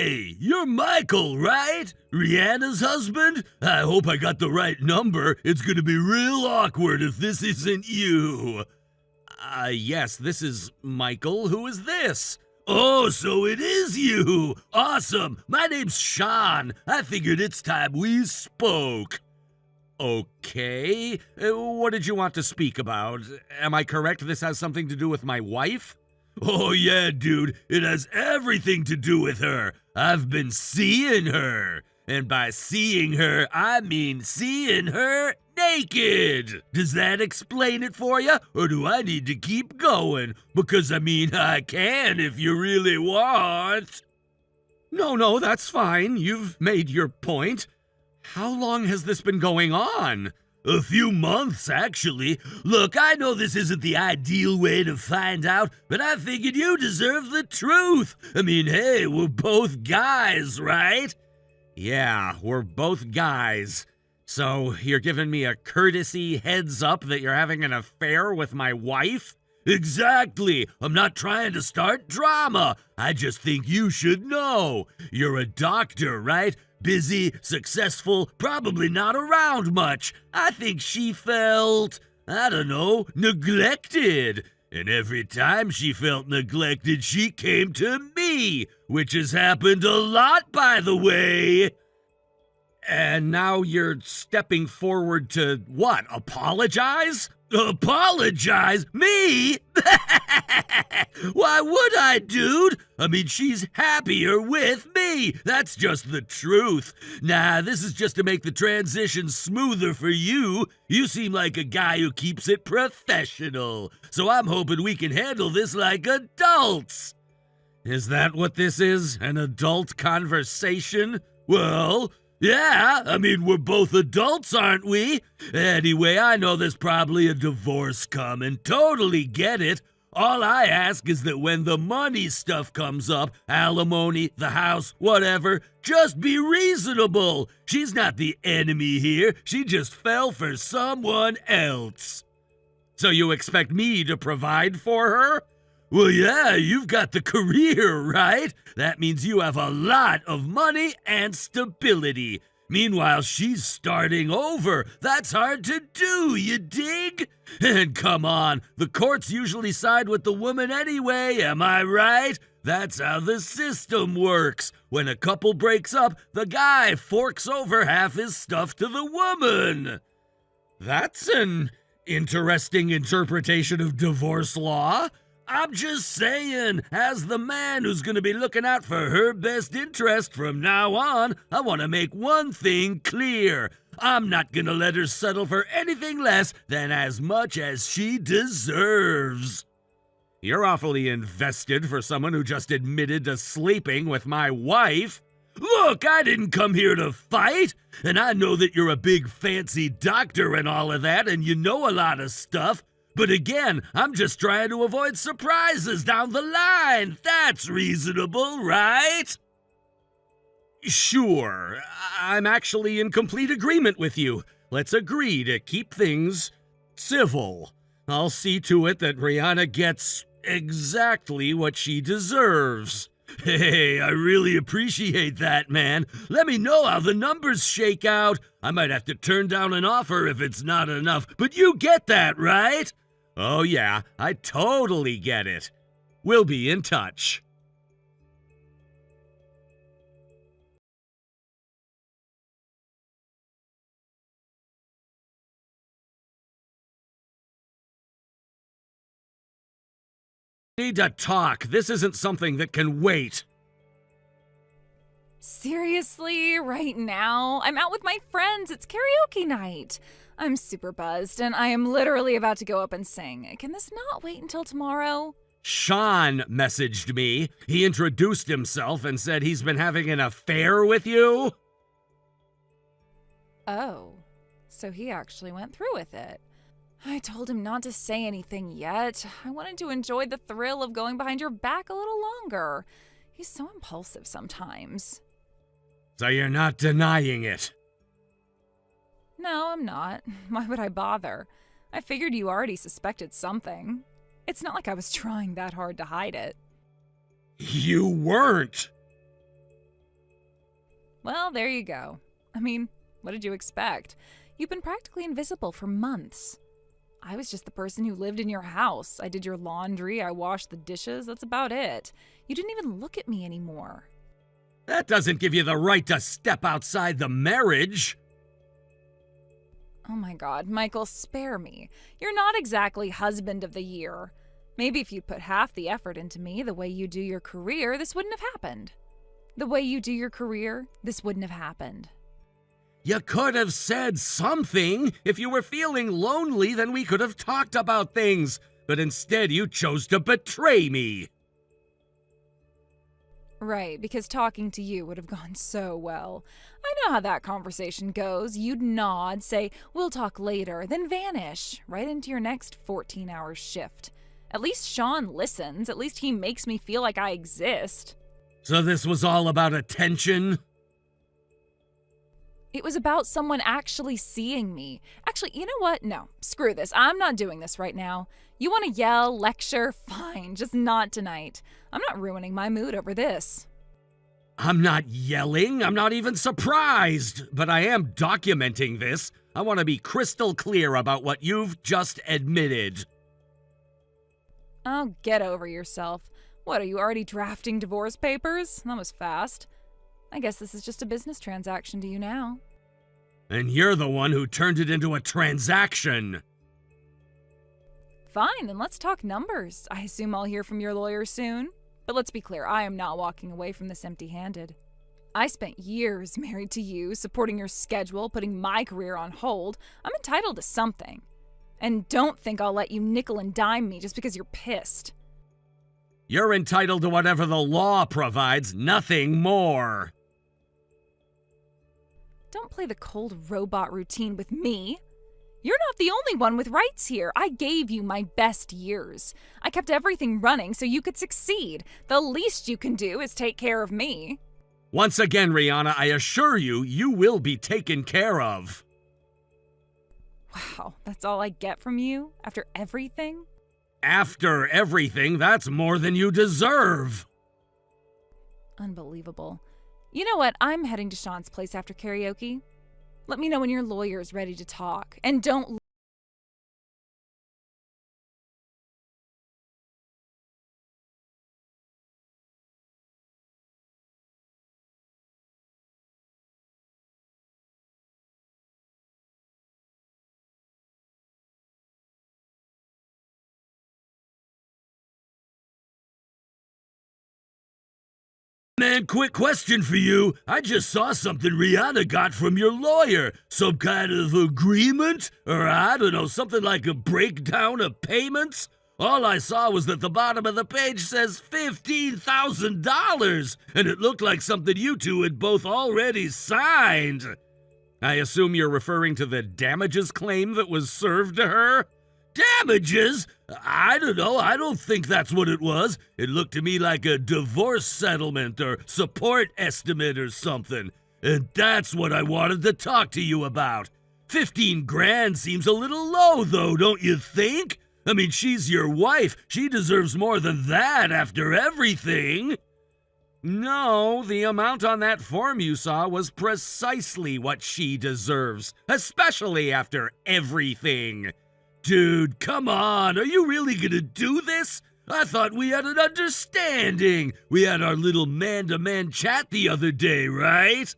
Hey, you're Michael, right? Rihanna's husband? I hope I got the right number. It's gonna be real awkward if this isn't you. Yes, this is Michael. Who is this? Oh, so it is you! Awesome! My name's Sean. I figured it's time we spoke. Okay. What did you want to speak about? Am I correct this has something to do with my wife? Oh yeah, dude. It has everything to do with her. I've been seeing her. And by seeing her, I mean seeing her naked. Does that explain it for you? Or do I need to keep going? Because, I can if you really want. No, that's fine. You've made your point. How long has this been going on? A few months, actually. Look, I know this isn't the ideal way to find out, but I figured you deserve the truth. Hey, we're both guys, right? Yeah, we're both guys. So you're giving me a courtesy heads up that you're having an affair with my wife? Exactly. I'm not trying to start drama. I just think you should know. You're a doctor, right? Busy, successful, probably not around much. I think she felt, neglected. And every time she felt neglected, she came to me, which has happened a lot, by the way. And now you're stepping forward to what, apologize? Apologize? Me? Why would I, dude? She's happier with me. That's just the truth. Nah, this is just to make the transition smoother for you. You seem like a guy who keeps it professional. So I'm hoping we can handle this like adults. Is that what this is? An adult conversation? Well, yeah, we're both adults, aren't we? Anyway, I know there's probably a divorce coming. Totally get it. All I ask is that when the money stuff comes up, alimony, the house, whatever, just be reasonable. She's not the enemy here. She just fell for someone else. So you expect me to provide for her? Well, yeah, you've got the career, right? That means you have a lot of money and stability. Meanwhile, she's starting over. That's hard to do, you dig? And come on, the courts usually side with the woman anyway, am I right? That's how the system works. When a couple breaks up, the guy forks over half his stuff to the woman. That's an interesting interpretation of divorce law. I'm just saying, as the man who's gonna be looking out for her best interest from now on, I want to make one thing clear. I'm not gonna let her settle for anything less than as much as she deserves. You're awfully invested for someone who just admitted to sleeping with my wife. Look, I didn't come here to fight, and I know that you're a big fancy doctor and all of that, and you know a lot of stuff. But again, I'm just trying to avoid surprises down the line. That's reasonable, right? Sure. I'm actually in complete agreement with you. Let's agree to keep things civil. I'll see to it that Rihanna gets exactly what she deserves. Hey, I really appreciate that, man. Let me know how the numbers shake out. I might have to turn down an offer if it's not enough, but you get that, right? Oh yeah, I totally get it. We'll be in touch. Need to talk. This isn't something that can wait. Seriously? Right now? I'm out with my friends. It's karaoke night. I'm super buzzed, and I am literally about to go up and sing. Can this not wait until tomorrow? Sean messaged me. He introduced himself and said he's been having an affair with you. Oh, so he actually went through with it. I told him not to say anything yet. I wanted to enjoy the thrill of going behind your back a little longer. He's so impulsive sometimes. So you're not denying it? No, I'm not. Why would I bother? I figured you already suspected something. It's not like I was trying that hard to hide it. You weren't. Well, there you go. I mean, what did you expect? You've been practically invisible for months. I was just the person who lived in your house. I did your laundry, I washed the dishes, that's about it. You didn't even look at me anymore. That doesn't give you the right to step outside the marriage. Oh my God, Michael, spare me. You're not exactly husband of the year. Maybe if you'd put half the effort into me the way you do your career, this wouldn't have happened. The way you do your career, this wouldn't have happened. You could have said something. If you were feeling lonely, then we could have talked about things. But instead, you chose to betray me. Right, because talking to you would have gone so well. I know how that conversation goes. You'd nod, say, we'll talk later, then vanish right into your next 14-hour shift. At least Sean listens. At least he makes me feel like I exist. So this was all about attention? It was about someone actually seeing me. Actually, you know what? No, screw this. I'm not doing this right now. You want to yell, lecture? Fine, just not tonight. I'm not ruining my mood over this. I'm not yelling. I'm not even surprised. But I am documenting this. I want to be crystal clear about what you've just admitted. Oh, get over yourself. What, are you already drafting divorce papers? That was fast. I guess this is just a business transaction to you now. And you're the one who turned it into a transaction. Fine, then let's talk numbers. I assume I'll hear from your lawyer soon. But let's be clear, I am not walking away from this empty-handed. I spent years married to you, supporting your schedule, putting my career on hold. I'm entitled to something. And don't think I'll let you nickel and dime me just because you're pissed. You're entitled to whatever the law provides, nothing more. Don't play the cold robot routine with me. You're not the only one with rights here. I gave you my best years. I kept everything running so you could succeed. The least you can do is take care of me. Once again, Rihanna, I assure you, you will be taken care of. Wow, that's all I get from you? After everything? After everything, that's more than you deserve. Unbelievable. You know what? I'm heading to Sean's place after karaoke. Let me know when your lawyer is ready to talk. And don't... Man, quick question for you. I just saw something Rihanna got from your lawyer. Some kind of agreement? Or I don't know, something like a breakdown of payments? All I saw was that the bottom of the page says $15,000, and it looked like something you two had both already signed. I assume you're referring to the damages claim that was served to her? Damages? I don't know. I don't think that's what it was. It looked to me like a divorce settlement or support estimate or something. And that's what I wanted to talk to you about. 15 grand seems a little low, though, don't you think? I mean, she's your wife. She deserves more than that after everything. No, the amount on that form you saw was precisely what she deserves, especially after everything. Dude, come on, are you really gonna do this? I thought we had an understanding. We had our little man-to-man chat the other day, right?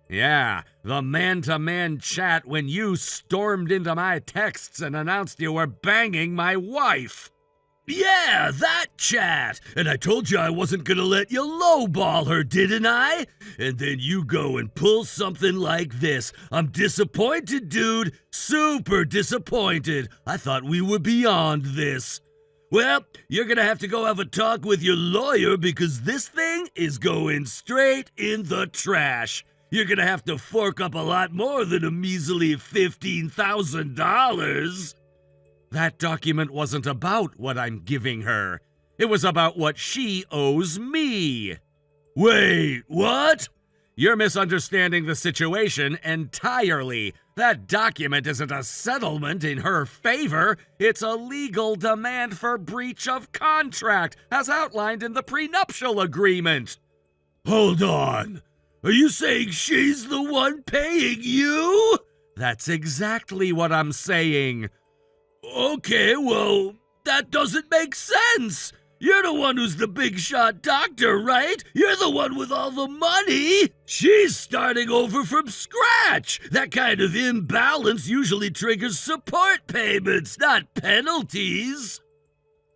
Yeah, the man-to-man chat when you stormed into my texts and announced you were banging my wife. Yeah, that chat! And I told you I wasn't gonna let you lowball her, didn't I? And then you go and pull something like this. I'm disappointed, dude. Super disappointed. I thought we were beyond this. Well, you're gonna have to go have a talk with your lawyer because this thing is going straight in the trash. You're gonna have to fork up a lot more than a measly $15,000. That document wasn't about what I'm giving her. It was about what she owes me. Wait, what? You're misunderstanding the situation entirely. That document isn't a settlement in her favor. It's a legal demand for breach of contract, as outlined in the prenuptial agreement. Hold on. Are you saying she's the one paying you? That's exactly what I'm saying. Okay, well, that doesn't make sense. You're the one who's the big shot doctor, right? You're the one with all the money. She's starting over from scratch. That kind of imbalance usually triggers support payments, not penalties.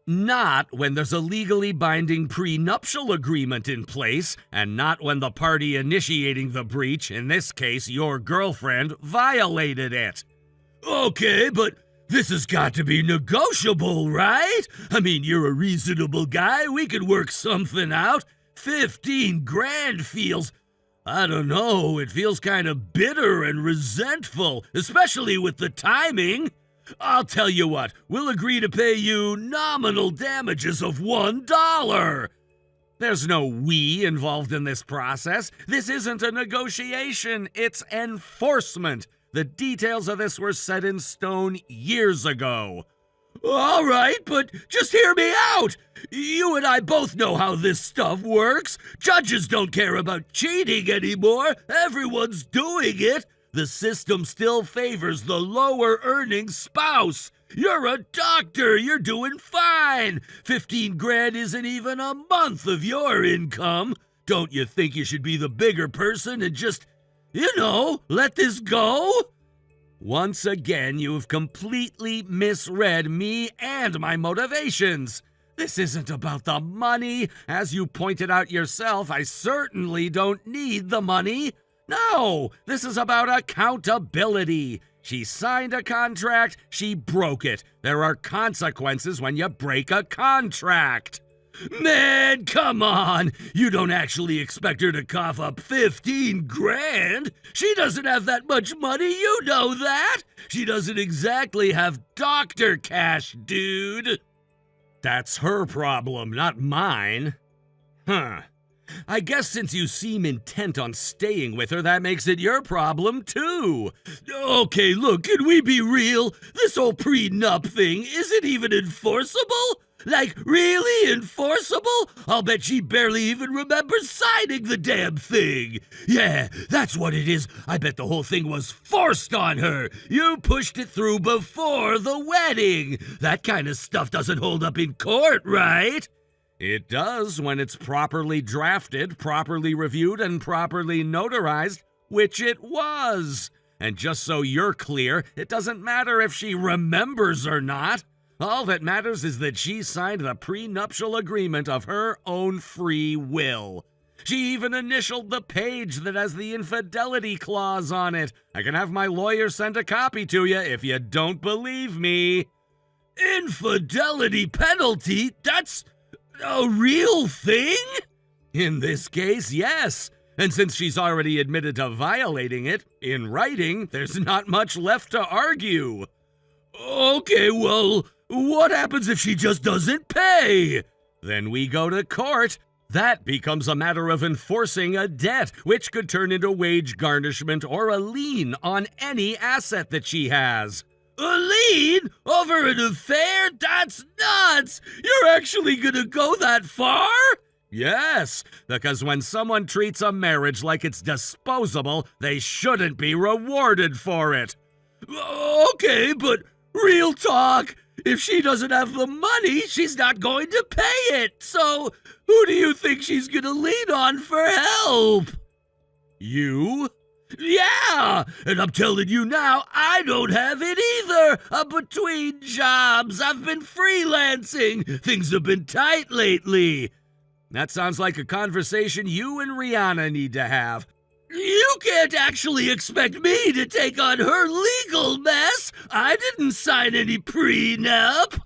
Not when there's a legally binding prenuptial agreement in place, and not when the party initiating the breach, in this case your girlfriend, violated it. Okay, but this has got to be negotiable, right? I mean, you're a reasonable guy. We could work something out. 15 grand feels, I don't know, it feels kind of bitter and resentful, especially with the timing. I'll tell you what, we'll agree to pay you nominal damages of $1. There's no we involved in this process. This isn't a negotiation, it's enforcement. The details of this were set in stone years ago. All right, but just hear me out. You and I both know how this stuff works. Judges don't care about cheating anymore. Everyone's doing it. The system still favors the lower earning spouse. You're a doctor. You're doing fine. 15 grand isn't even a month of your income. Don't you think you should be the bigger person and just, let this go? Once again, you've completely misread me and my motivations. This isn't about the money. As you pointed out yourself, I certainly don't need the money. No, this is about accountability. She signed a contract, she broke it. There are consequences when you break a contract. Man, come on! You don't actually expect her to cough up 15 grand? She doesn't have that much money, you know that! She doesn't exactly have doctor cash, dude! That's her problem, not mine. Huh. I guess since you seem intent on staying with her, that makes it your problem, too. Okay, look, can we be real? This whole prenup thing isn't even enforceable? Like, really enforceable? I'll bet she barely even remembers signing the damn thing. Yeah, that's what it is. I bet the whole thing was forced on her. You pushed it through before the wedding. That kind of stuff doesn't hold up in court, right? It does when it's properly drafted, properly reviewed, and properly notarized, which it was. And just so you're clear, it doesn't matter if she remembers or not. All that matters is that she signed the prenuptial agreement of her own free will. She even initialed the page that has the infidelity clause on it. I can have my lawyer send a copy to you if you don't believe me. Infidelity penalty? That's a real thing? In this case, yes. And since she's already admitted to violating it, in writing, there's not much left to argue. Okay, well, what happens if she just doesn't pay? Then we go to court. That becomes a matter of enforcing a debt, which could turn into wage garnishment or a lien on any asset that she has. A lien? Over an affair? That's nuts! You're actually gonna go that far? Yes, because when someone treats a marriage like it's disposable, they shouldn't be rewarded for it. Okay, but real talk, if she doesn't have the money, she's not going to pay it. So, who do you think she's gonna lean on for help? You? Yeah, and I'm telling you now, I don't have it either. I'm between jobs. I've been freelancing. Things have been tight lately. That sounds like a conversation you and Rihanna need to have. You can't actually expect me to take on her legal mess. I didn't sign any prenup.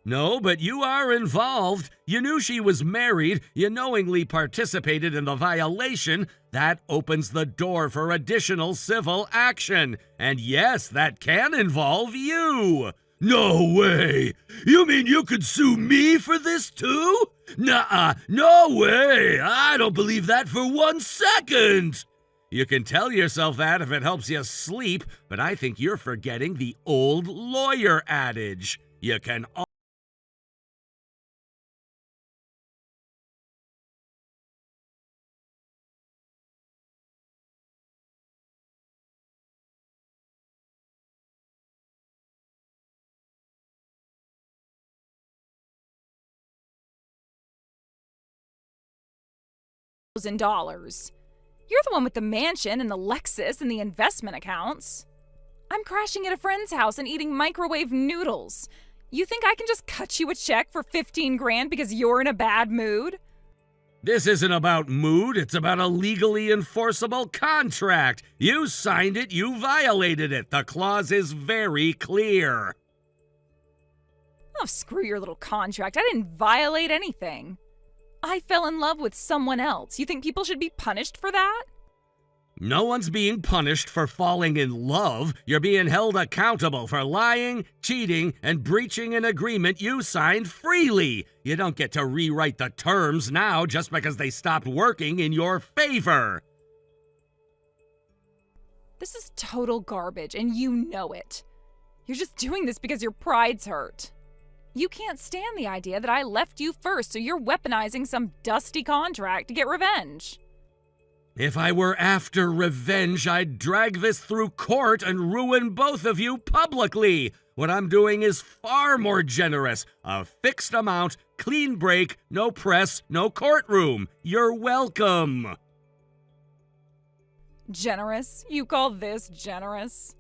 No, but you are involved. You knew she was married. You knowingly participated in the violation. That opens the door for additional civil action. And yes, that can involve you. No way! You mean you could sue me for this too? Nuh-uh, no way! I don't believe that for 1 second! You can tell yourself that if it helps you sleep, but I think you're forgetting the old lawyer adage. You can $1,000. You're the one with the mansion and the Lexus and the investment accounts. I'm crashing at a friend's house and eating microwave noodles. You think I can just cut you a check for 15 grand because you're in a bad mood? This isn't about mood, it's about a legally enforceable contract. You signed it, you violated it. The clause is very clear. Oh, screw your little contract. I didn't violate anything. I fell in love with someone else. You think people should be punished for that? No one's being punished for falling in love. You're being held accountable for lying, cheating, and breaching an agreement you signed freely. You don't get to rewrite the terms now just because they stopped working in your favor. This is total garbage, and you know it. You're just doing this because your pride's hurt. You can't stand the idea that I left you first, so you're weaponizing some dusty contract to get revenge. If I were after revenge, I'd drag this through court and ruin both of you publicly. What I'm doing is far more generous. A fixed amount, clean break, no press, no courtroom. You're welcome. Generous? You call this generous?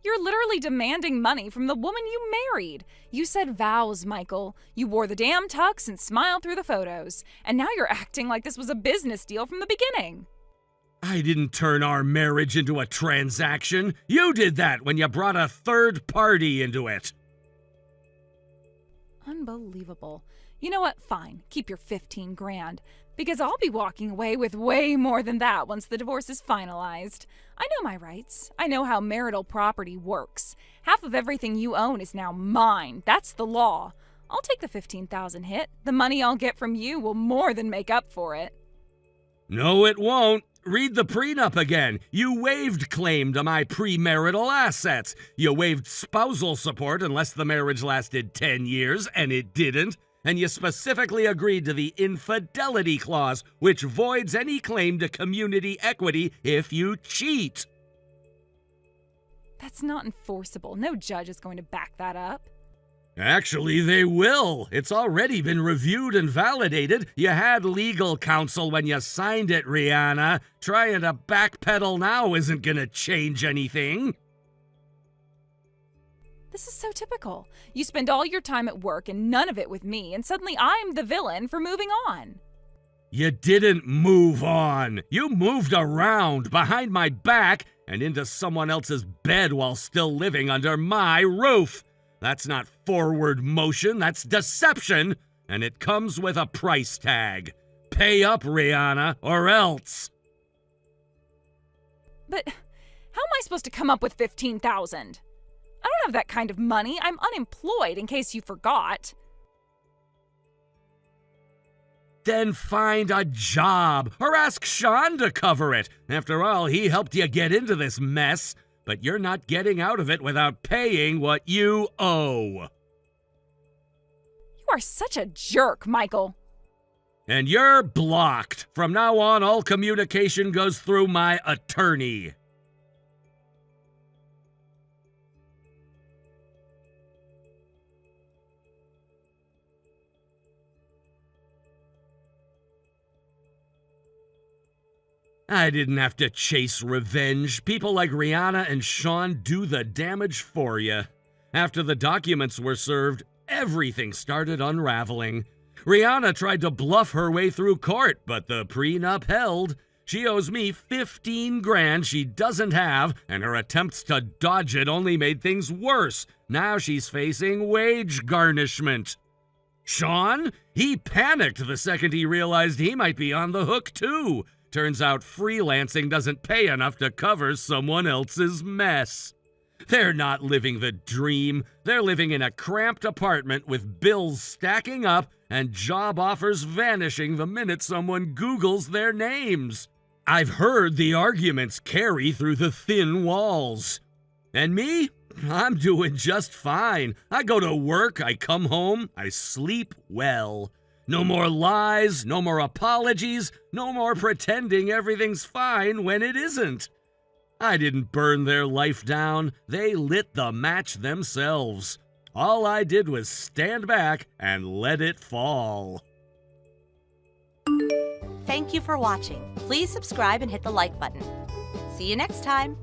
You're literally demanding money from the woman you married. You said vows, Michael. You wore the damn tux and smiled through the photos. And now you're acting like this was a business deal from the beginning. I didn't turn our marriage into a transaction. You did that when you brought a third party into it. Unbelievable. You know what? Fine. Keep your 15 grand. Because I'll be walking away with way more than that once the divorce is finalized. I know my rights. I know how marital property works. Half of everything you own is now mine. That's the law. I'll take the $15,000 hit. The money I'll get from you will more than make up for it. No, it won't. Read the prenup again. You waived claim to my premarital assets. You waived spousal support unless the marriage lasted 10 years, and it didn't. And you specifically agreed to the infidelity clause, which voids any claim to community equity if you cheat. That's not enforceable. No judge is going to back that up. Actually, they will. It's already been reviewed and validated. You had legal counsel when you signed it, Rihanna. Trying to backpedal now isn't gonna change anything. This is so typical. You spend all your time at work and none of it with me, and suddenly I'm the villain for moving on. You didn't move on. You moved around behind my back and into someone else's bed while still living under my roof. That's not forward motion, that's deception, and it comes with a price tag. Pay up, Rihanna, or else. But how am I supposed to come up with $15,000? I don't have that kind of money. I'm unemployed, in case you forgot. Then find a job, or ask Sean to cover it. After all, he helped you get into this mess. But you're not getting out of it without paying what you owe. You are such a jerk, Michael. And you're blocked. From now on, all communication goes through my attorney. I didn't have to chase revenge. People like Rihanna and Sean do the damage for you. After the documents were served, everything started unraveling. Rihanna tried to bluff her way through court, but the prenup held. She owes me 15 grand she doesn't have, and her attempts to dodge it only made things worse. Now she's facing wage garnishment. Sean? He panicked the second he realized he might be on the hook too. Turns out freelancing doesn't pay enough to cover someone else's mess. They're not living the dream. They're living in a cramped apartment with bills stacking up and job offers vanishing the minute someone Googles their names. I've heard the arguments carry through the thin walls. And me? I'm doing just fine. I go to work, I come home, I sleep well. No more lies, no more apologies, no more pretending everything's fine when it isn't. I didn't burn their life down. They lit the match themselves. All I did was stand back and let it fall. thank you for watching. Please subscribe and hit the like button. See you next time.